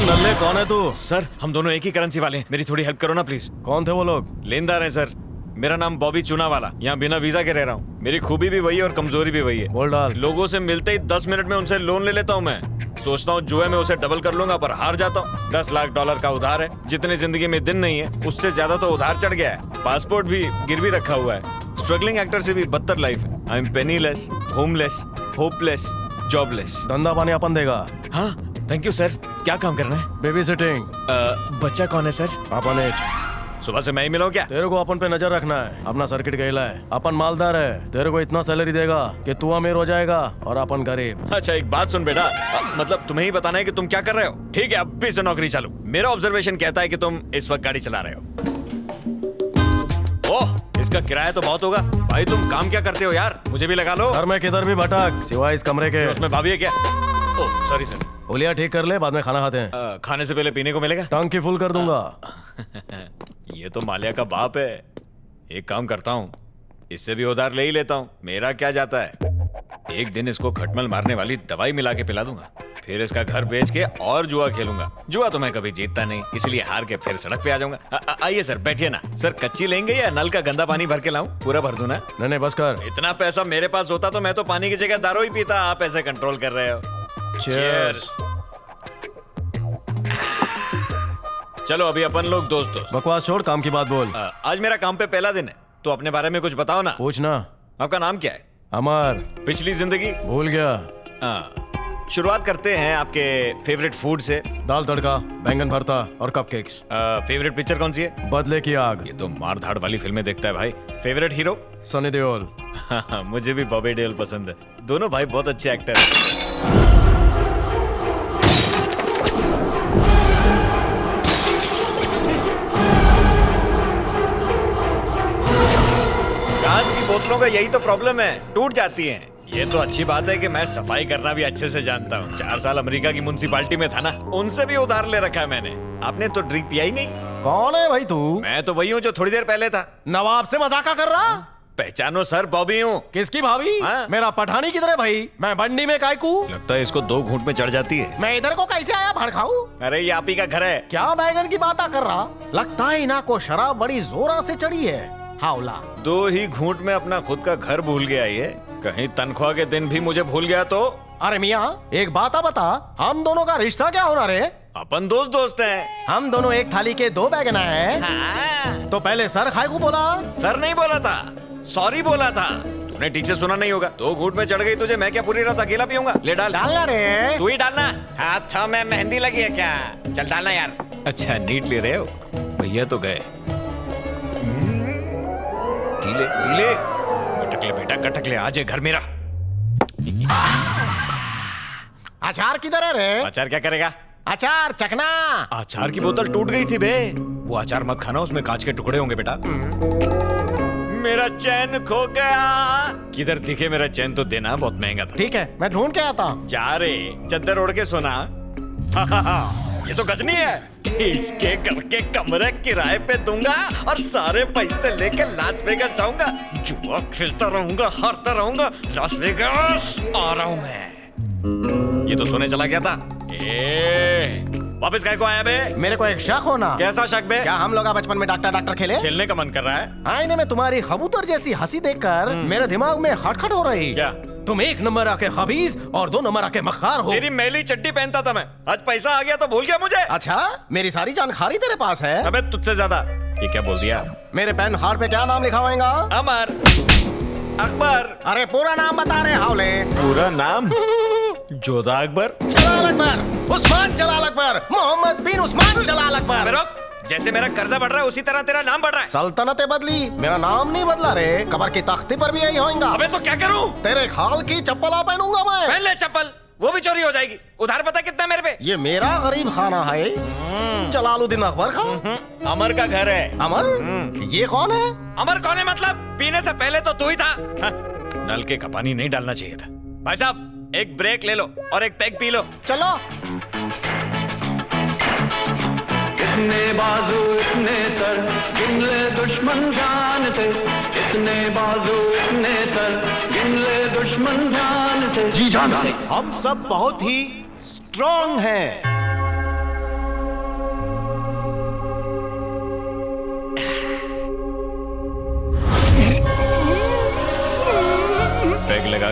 नल्ले कौन है तू? सर हम दोनों एक ही करेंसी वाले हैं, मेरी थोड़ी हेल्प करो ना प्लीज। कौन थे वो लोग? लेनदार है सर। मेरा नाम बॉबी चूनावाला, यहाँ बिना वीजा के रह रहा हूँ। मेरी खूबी भी वही है और कमजोरी भी वही है। बोल डाल। लोगों से मिलते ही 10 मिनट में उनसे लोन ले लेता हूँ मैं। सोचता हूँ जुए में उसे डबल कर लूंगा पर हार जाता हूँ। $10 लाख का उधार है। जितने जिंदगी में दिन नहीं है उससे ज्यादा तो उधार चढ़ गया है। पासपोर्ट भी गिरवी रखा हुआ है। स्ट्रगलिंग एक्टर से भी बदतर लाइफ है। I am penniless, homeless, hopeless, jobless. धंधा पानी अपन देगा। हाँ थैंक यू सर। क्या काम करना है? Baby sitting. बच्चा कौन है सर? अपन एज। सुबह से मैं ही मिला हूं क्या? तेरे को अपन पे नजर रखना है। अपना सर्किट गैला है। अपन मालदार है। तेरे को इतना सैलरी देगा कि तू अमीर हो जाएगा और अपन गरीब। अच्छा एक बात सुन बेटा, मतलब तुम्हें ही बताना है कि तुम क्या कर रहे हो। ठीक है अब भी से नौकरी चालू। मेरा ऑब्जर्वेशन कहता है कि तुम इस वक्त गाड़ी चला रहे हो। ओह इसका किराया तो बहुत होगा। भाई तुम काम क्या करते हो यार? मुझे भी लगा लो। घर में किधर भी भटक सिवाय इस कमरे के। उसमें भाभी है क्या? Oh sorry sir. होलिया ठीक कर ले, बाद में खाना खाते हैं। खाने से पहले पीने को मिलेगा? टंकी फुल कर दूंगा। ये तो मालिया का बाप है। एक काम करता हूँ, इससे भी उधार ले ही लेता हूँ। मेरा क्या जाता है। एक दिन इसको खटमल मारने वाली दवाई मिला के पिला दूंगा, फिर इसका घर बेच के और जुआ खेलूंगा। जुआ तो मैं कभी जीतता नहीं, इसलिए हार के फिर सड़क पे आ जाऊंगा। आइए सर बैठिए ना। सर कच्ची लेंगे या नल का गंदा पानी भर के लाऊं? पूरा भर दूं ना? नहीं बस कर। इतना पैसा मेरे पास होता तो मैं तो पानी की जगह दारू ही पीता। आप ऐसे कंट्रोल कर रहे हो। Cheers। चलो अभी अपन लोग दोस्त। बकवास छोड़, काम की बात बोल। आज मेरा काम पे पहला दिन है तो अपने बारे में कुछ बताओ ना। पूछना। आपका नाम क्या है? अमर। पिछली जिंदगी? भूल गया। शुरुआत करते हैं आपके फेवरेट फूड से। दाल तड़का, बैंगन भरता और कपकेक्स। फेवरेट पिक्चर कौन सी है? बदले की आग। ये तो मार धाड़ वाली फिल्में देखता है भाई। Favourite hero? सनी देओल। मुझे भी बॉबी देओल पसंद है। दोनों भाई बहुत अच्छे एक्टर हैं। कांच की बोतलों का यही तो प्रॉब्लम है, टूट जाती हैं। ये तो अच्छी बात है कि मैं सफाई करना भी अच्छे से जानता हूँ। 4 साल अमेरिका की म्युनिसिपैलिटी में था ना, उनसे भी उधार ले रखा है मैंने। आपने तो ड्रिंक पिया ही नहीं। कौन है भाई तू? मैं तो वही हूँ जो थोड़ी देर पहले था। नवाब से मजाका कर रहा? पहचानो सर, बॉबी हूँ। किसकी भाभी? हाँ? मेरा पठानी किधर है भाई? मैं बंडी में कायकू। लगता है इसको 2 घूंट में चढ़ जाती है। मैं इधर को कैसे आया भड़काऊ? अरे ये आप ही का घर है। क्या बैगन की बात कर रहा? लगता है इना को शराब बड़ी जोरा से चढ़ी है। हावला 2 ही घूंट में अपना खुद का घर भूल गया ये। कहीं तनख्वाह के दिन भी मुझे भूल गया तो? अरे मियाँ एक बात बता, हम दोनों का रिश्ता क्या होना रे? अपन दोस्त हैं। हम दोनों एक थाली के 2 बैगन हैं। हाँ। तो पहले सर खाए को बोला? सर नहीं बोला था, सॉरी बोला था। तूने ठीक से सुना नहीं होगा। 2 घूंट में चढ़ गई तुझे, मैं क्या पूरी रात अकेला पीऊंगा? ले डाल। डालना रे। तू ही डालना। हाथों में मेहंदी लगी है क्या? चल डालना यार। अच्छा नीट ले रहे हो? भैया तो गए। पीले पीले कटक ले बेटा, कटक ले। आज है घर मेरा। अचार किधर है रे? अचार क्या करेगा? अचार चखना। अचार की बोतल टूट गई थी बे। वो अचार मत खाना, उसमें कांच के टुकड़े होंगे बेटा। मेरा चैन खो गया। किधर दिखे मेरा चैन तो देना, बहुत महंगा था। ठीक है मैं ढूंढ के आता। जा रे, चद्दर ओढ़ के सोना। ये तो गजनी है। इसके घर के कमरे किराए पे दूंगा और सारे पैसे लेके लास वेगास जाऊंगा। जुआ खेलता रहूंगा, हारता रहूंगा। लास वेगास आ रहा हूं मैं। ये तो सोने चला गया था। वापस काय को आया बे? मेरे को एक शक होना। कैसा शक बे? क्या हम लोग बचपन में डॉक्टर खेले? खेलने का मन कर रहा है। आईने में तुम्हारी कबूतर जैसी हंसी देखकर मेरे दिमाग में खटखट हो रही। क्या? तुम 1 नंबर आके खबीज और 2 नंबर आके मक्कार हो। तेरी मैली चड्डी पहनता था मैं, आज पैसा आ गया तो भूल गया मुझे। अच्छा मेरी सारी जानकारी तेरे पास है? अबे तुझसे ज्यादा। ये क्या बोल दिया? मेरे पेन कार्ड पे क्या नाम लिखा होगा? अमर, अकबर। अरे पूरा नाम बता रहे हावले। पूरा नाम? जोधा अकबर, जलाल अकबर, उस्मान जलाल अकबर, मोहम्मद बिन उस्मान जलाल अकबर। जैसे मेरा कर्जा बढ़ रहा है उसी तरह तेरा नाम बढ़ रहा है। सल्तनतें बदली, मेरा नाम नहीं बदला रे। कबर की तख्ती पर भी यही होगा। अबे तो क्या करूं? तेरे खाल की चप्पल आ पहनूंगा मैं। पहन ले चप्पल, वो भी चोरी हो जाएगी। उधार पता कितना मेरे पे? ये मेरा गरीब खाना है। जलालुद्दीन अकबर का। अमर का घर है। अमर? ये कौन है? अमर कौन है मतलब? पीने से पहले तो तू ही था। नल के का पानी नहीं डालना चाहिए था। भाई साहब एक ब्रेक ले लो और एक पैक पी लो। चलो। इतने बाजू इतने सर, गिन ले दुश्मन जान से। इतने बाजू इतने सर, गिन ले दुश्मन जान से। जी जान से। हम सब बहुत ही स्ट्रॉन्ग हैं।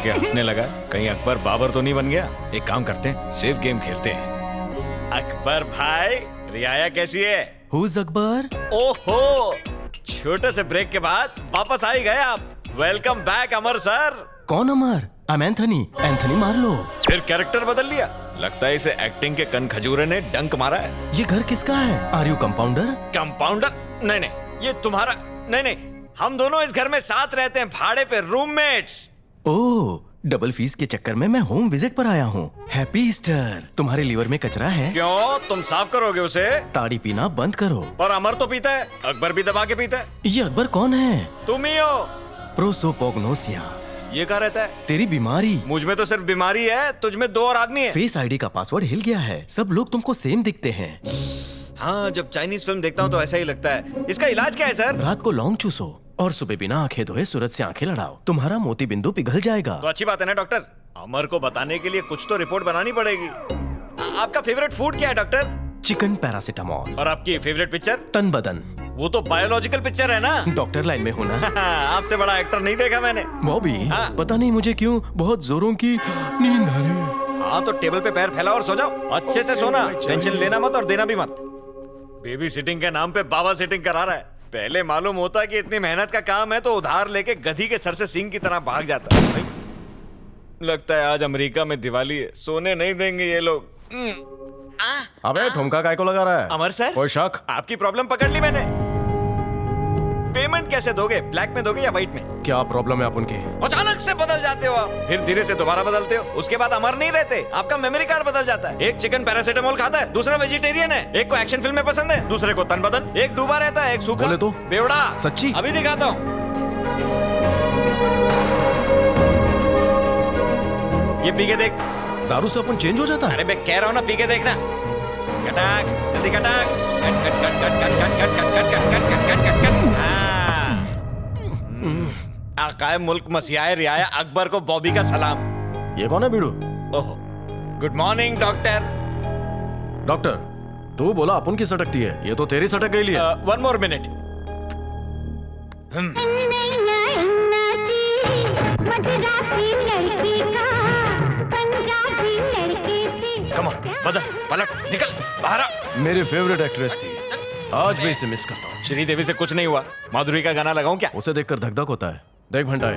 के हंसने लगा। कहीं अकबर बाबर तो नहीं बन गया? एक काम करते हैं, सेफ गेम खेलते हैं। अकबर भाई, रियाया कैसी है? हुज अकबर? ओहो, छोटे से ब्रेक के बाद वापस आ ही गए आप। Welcome back Amar sir. कौन Amar? I am Anthony. Anthony मार लो। फिर कैरेक्टर बदल लिया। लगता है इसे एक्टिंग के कन खजूरे ने डंक मारा है। ये घर किसका है? Are you compounder? कंपाउंडर? नहीं नहीं, ये तुम्हारा नहीं नहीं, हम दोनों इस घर में साथ रहते हैं, भाड़े पे, रूममेट्स। ओह, डबल फीस के चक्कर में मैं होम विजिट पर आया हूँ। Happy Easter. तुम्हारे लीवर में कचरा है? क्यों, तुम साफ करोगे उसे? ताड़ी पीना बंद करो। पर अमर तो पीता है, अकबर भी दबा के पीता है। ये अकबर कौन है? तुम ही हो। प्रोसोपोग्नोसिया। ये कहाँ रहता है? तेरी बीमारी। मुझ में तो सिर्फ बीमारी है, तुझ में 2 और आदमी है। फेस आईडी का पासवर्ड हिल गया है, सब लोग तुमको सेम दिखते हैं। हाँ, जब चाइनीज फिल्म देखता हूँ तो ऐसा ही लगता है। इसका इलाज क्या है सर? रात को लौंग चूसो और सुबह बिना आंखें धोए सूरज से आंखें लड़ाओ, तुम्हारा मोती बिंदु पिघल जाएगा। तो अच्छी बात है ना डॉक्टर। अमर को बताने के लिए कुछ तो रिपोर्ट बनानी पड़ेगी। आपका फेवरेट फूड क्या है डॉक्टर? Chicken paracetamol. और आपकी फेवरेट पिक्चर? तन बदन। वो तो बायोलॉजिकल पिक्चर है ना। डॉक्टर लाइन में होना। आपसे बड़ा एक्टर नहीं देखा मैंने। बॉबी, हाँ। पता नहीं मुझे क्यों बहुत जोरों की नींद आ रही है। हाँ तो टेबल पे पैर फैलाओ और सो जाओ। अच्छे से सोना, टेंशन लेना मत और देना भी मत। बेबी सिटिंग के नाम पे बाबा सिटिंग करा रहा है। पहले मालूम होता कि इतनी मेहनत का काम है तो उधार लेके गधी के सर से सींग की तरह भाग जाता। लगता है आज अमेरिका में दिवाली है, सोने नहीं देंगे ये लोग। अबे ठुमका काय को लगा रहा है? अमर सर, कोई शक? आपकी प्रॉब्लम पकड़ ली मैंने। पेमेंट कैसे दोगे? ब्लैक में दोगे या व्हाइट में? क्या प्रॉब्लम है आप उनकी? अचानक से बदल जाते हो आप, फिर धीरे से दोबारा बदलते हो, उसके बाद अमर नहीं रहते, आपका मेमोरी कार्ड बदल जाता है। एक चिकन पैरासिटामोल खाता है, दूसरा वेजिटेरियन है, एक को एक्शन फिल्में पसंद है, दूसरे को तन बदन, एक डूबा रहता है, एक सूखा। बोले तो? बेवड़ा। सच्ची? अभी दिखाता हूँ। ये पी के देख। दारू से अपन चेंज हो जाता है? अरे मैं कह रहा हूँ ना, पी के देखना। कटाक, जल्दी कटाक। Cut cut cut cut cut cut cut cut cut cut cut cut cut cut. हाँ। आकाए मुल्क मसीहाए रियाया अकबर को बॉबी का सलाम। ये कौन है बीड़ू? ओहो, गुड मॉर्निंग डॉक्टर। डॉक्टर, तू बोला अपन की सटकती है, ये तो तेरी सटक गई है। 1 मोर मिनट। कम ऑन, बदल, पलट, निकल, बाहर आ। मेरी फेवरेट एक्ट्रेस थी, आज भी इसे मिस करता हूँ। श्रीदेवी से कुछ नहीं हुआ, माधुरी का गाना लगाऊं क्या? उसे देखकर धक धक होता है। देख भंटाई,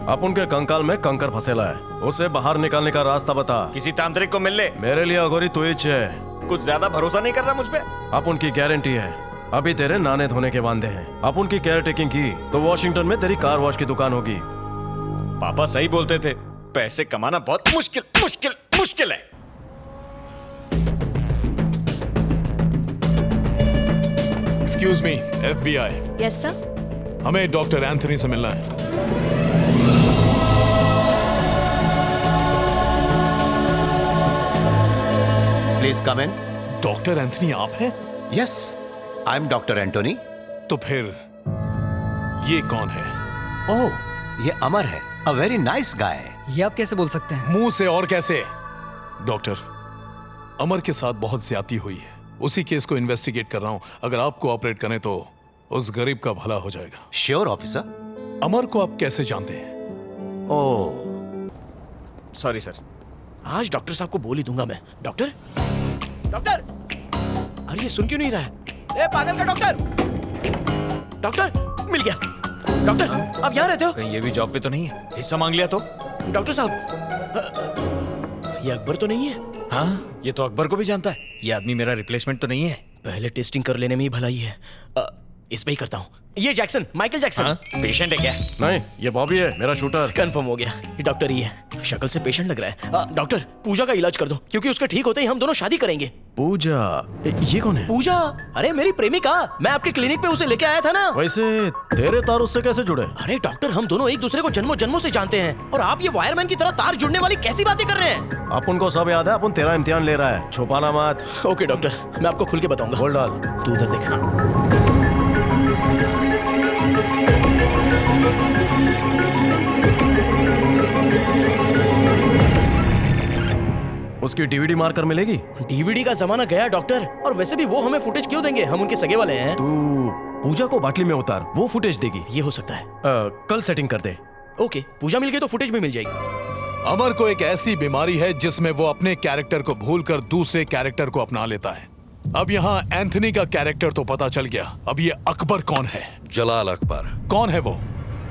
अपन के कंकाल में कंकर फंसेला है, उसे बाहर निकालने का रास्ता बता। किसी तांत्रिक को मिल ले। मेरे लिए अगोरी तू ही है। कुछ ज्यादा भरोसा नहीं कर रहा मुझ पे? अपन की गारंटी है, अभी तेरे नाने धोने के वांदे हैं। अपन की केयर टेकिंग की तो वॉशिंगटन में तेरी कार वॉश की दुकान होगी। पापा सही बोलते थे, पैसे कमाना बहुत मुश्किल मुश्किल मुश्किल है। Excuse me, FBI। Yes sir. हमें डॉक्टर एंथनी से मिलना है। Please come in. Doctor Anthony आप हैं? Yes, I am doctor Antony. तो फिर ये कौन है? ओह, ये अमर है, अ वेरी नाइस गाय। ये आप कैसे बोल सकते हैं? मुंह से और कैसे? डॉक्टर, अमर के साथ बहुत ज्यादती हुई है, उसी केस को इन्वेस्टिगेट कर रहा हूं। अगर आपको ऑपरेट करें तो उस गरीब का भला हो जाएगा। Sure officer. अमर को आप कैसे जानते हैं? ओह, सॉरी सर। आज डॉक्टर साहब को बोल ही दूंगा मैं। डॉक्टर, डॉक्टर, अरे ये सुन क्यों नहीं रहा है? ए पागल का डॉक्टर! डॉक्टर, मिल गया। डॉक्टर, आप यहाँ रहते हो? कहीं ये भी जॉब पे तो नहीं है? हिस्सा मांग लिया तो? डॉक्टर साहब, ये अकबर तो नहीं है? हाँ, ये तो अकबर को भी जानता है। ये आदमी मेरा रिप्लेसमेंट तो नहीं है। पहले टेस्टिंग कर लेने में ही भलाई है। इस पे ही करता हूँ। ये जैक्सन, माइकल जैक्सन। हाँ? पेशेंट है क्या? नहीं, ये बॉबी है, मेरा शूटर। कंफर्म हो गया, ये डॉक्टर ही है। शक्ल से पेशेंट लग रहा है। डॉक्टर, पूजा का इलाज कर दो, क्योंकि उसका ठीक होते ही हम दोनों शादी करेंगे। पूजा? ये कौन है? पूजा? अरे मेरी प्रेमिका, मैं आपके क्लिनिक पे उसे लेके आया था ना। वैसे तेरे तार उससे कैसे जुड़े? अरे डॉक्टर, हम दोनों एक दूसरे को जन्मों जन्मों से जानते हैं, और आप ये वायरमैन की तरह तार जुड़ने वाली कैसी बातें कर रहे हैं? अपन को सब याद है, अपन तेरा इम्तिहान ले रहा है, छुपाना मत। ओके डॉक्टर, मैं आपको खुल के बताऊंगा। बोल डाल। तू उधर देख। उसकी डीवीडी मारकर मिलेगी? डीवीडी का जमाना गया डॉक्टर, और वैसे भी वो हमें फुटेज क्यों देंगे? हम उनके सगे वाले हैं। तू पूजा को बाटली में उतार, वो फुटेज देगी। ये हो सकता है। कल सेटिंग कर दे। ओके, पूजा मिल गई तो फुटेज भी मिल जाएगी। अमर को एक ऐसी बीमारी है जिसमें वो अपने कैरेक्टर को भूलकर दूसरे कैरेक्टर को अपना लेता है। अब यहाँ एंथनी का कैरेक्टर तो पता चल गया, अब ये अकबर कौन है? जलाल अकबर कौन है वो?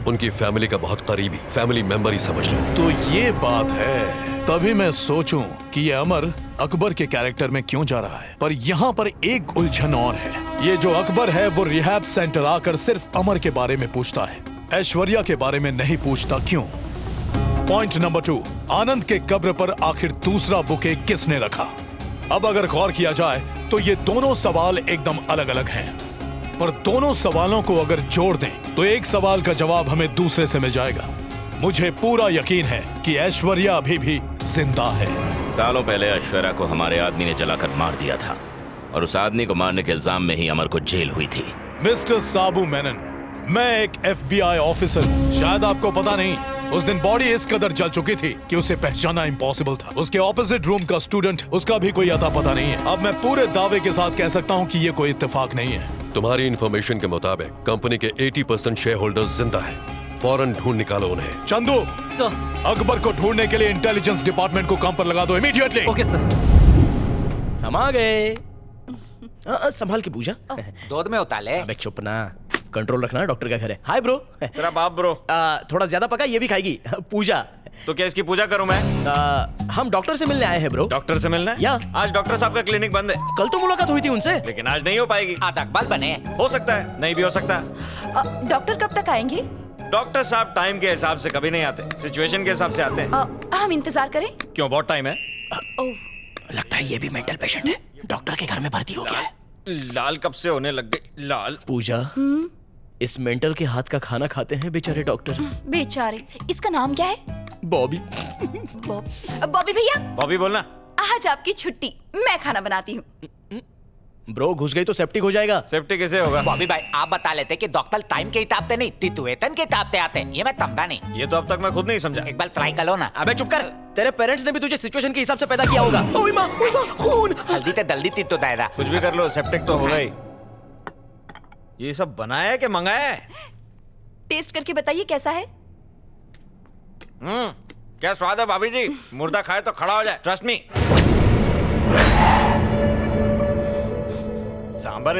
उनकी फैमिली का बहुत करीबी फैमिली मेंबर ही समझ लो। तो ये बात है, तभी मैं सोचूं कि ये अमर अकबर के कैरेक्टर में क्यों जा रहा है। पर यहाँ पर एक उलझन और है। ये जो अकबर है वो रिहैब सेंटर आकर सिर्फ अमर के बारे में पूछता है, ऐश्वर्या के बारे में नहीं पूछता, क्यों? पॉइंट नंबर 2, आनंद के कब्र पर आखिर दूसरा बुके किसने रखा? अब अगर गौर किया जाए तो ये दोनों सवाल एकदम अलग अलग हैं, पर दोनों सवालों को अगर जोड़ दें तो एक सवाल का जवाब हमें दूसरे से मिल जाएगा। मुझे पूरा यकीन है कि ऐश्वर्या अभी भी जिंदा है। सालों पहले ऐश्वर्या को हमारे आदमी ने जलाकर मार दिया था और उस आदमी को मारने के इल्जाम में ही अमर को जेल हुई थी। मिस्टर साबू मेनन, मैं एक FBI ऑफिसर हूं। शायद आपको पता नहीं, उस दिन बॉडी इस कदर जल चुकी थी कि उसे पहचानना इम्पॉसिबल था। उसके ऑपोजिट रूम का स्टूडेंट, उसका भी कोई अता पता नहीं है। अब मैं पूरे दावे के साथ कह सकता हूं कि ये कोई इत्तेफाक नहीं है। तुम्हारी इंफॉर्मेशन के मुताबिक कंपनी के 80% शेयर होल्डर्स जिंदा हैं। फौरन ढूंढ निकालो उन्हें। चंदू सर। अकबर को ढूंढने के लिए इंटेलिजेंस डिपार्टमेंट को काम पर लगा दो इमीडिएटली। Okay sir. हम आ गए। संभाल के पूजा। दूध में उताले। अबे चुप ना, कंट्रोल रखना, डॉक्टर का घर है। Hi bro. तेरा बाप ब्रो। थोड़ा ज्यादा पका, ये भी खाएगी। पूजा। तो क्या इसकी पूजा करूं मैं? हम डॉक्टर से मिलने आए हैं ब्रो। डॉक्टर से मिलना है? या। आज डॉक्टर साहब का क्लिनिक बंद है। कल तो मुलाकात हुई थी उनसे। लेकिन आज नहीं हो पाएगी। आधा अकबाल बने। हो सकता है, नहीं भी हो सकता है। डॉक्टर कब तक आएंगे? डॉक्टर साहब टाइम के हिसाब से कभी नहीं आते, सिचुएशन के हिसाब से आते हैं। हम इंतजार करें? क्यों, बहुत टाइम है? लगता है ये भी मेंटल पेशेंट है, डॉक्टर के घर में भर्ती हो गया है। लाल कब से होने लग गई लाल? पूजा, इस मेंटल के हाथ का खाना खाते हैं बेचारे डॉक्टर। बेचारे। इसका नाम क्या है? बॉबी। बॉबी भैया। बॉबी बोलना। आज आपकी छुट्टी, मैं खाना बनाती हूँ। ब्रो घुस गई तो सेप्टिक हो जाएगा। सेफ्टी कैसे होगा? बॉबी भाई आप बता लेते कि डॉक्टर टाइम के हिसाब से नहीं, तितुएतन के हिसाब से आते हैं। ये मैं समझा नहीं। ये तो अब तक मैं खुद नहीं समझा। एक बार ट्राई कर लो ना। अबे चुप कर, तेरे पेरेंट्स ने भी तुझे सिचुएशन के हिसाब से पैदा किया होगा। ओए माँ, खून। हल्दी ते जल्दी तितु दायरा। कुछ भी कर लो, सेप्टिक तो होगा ही। ये सब बनाया है कि मंगाया है? टेस्ट करके बताइए कैसा है। क्या स्वाद है भाभी जी? मुर्दा खाए तो खड़ा हो जाए, ट्रस्ट मी। सांबर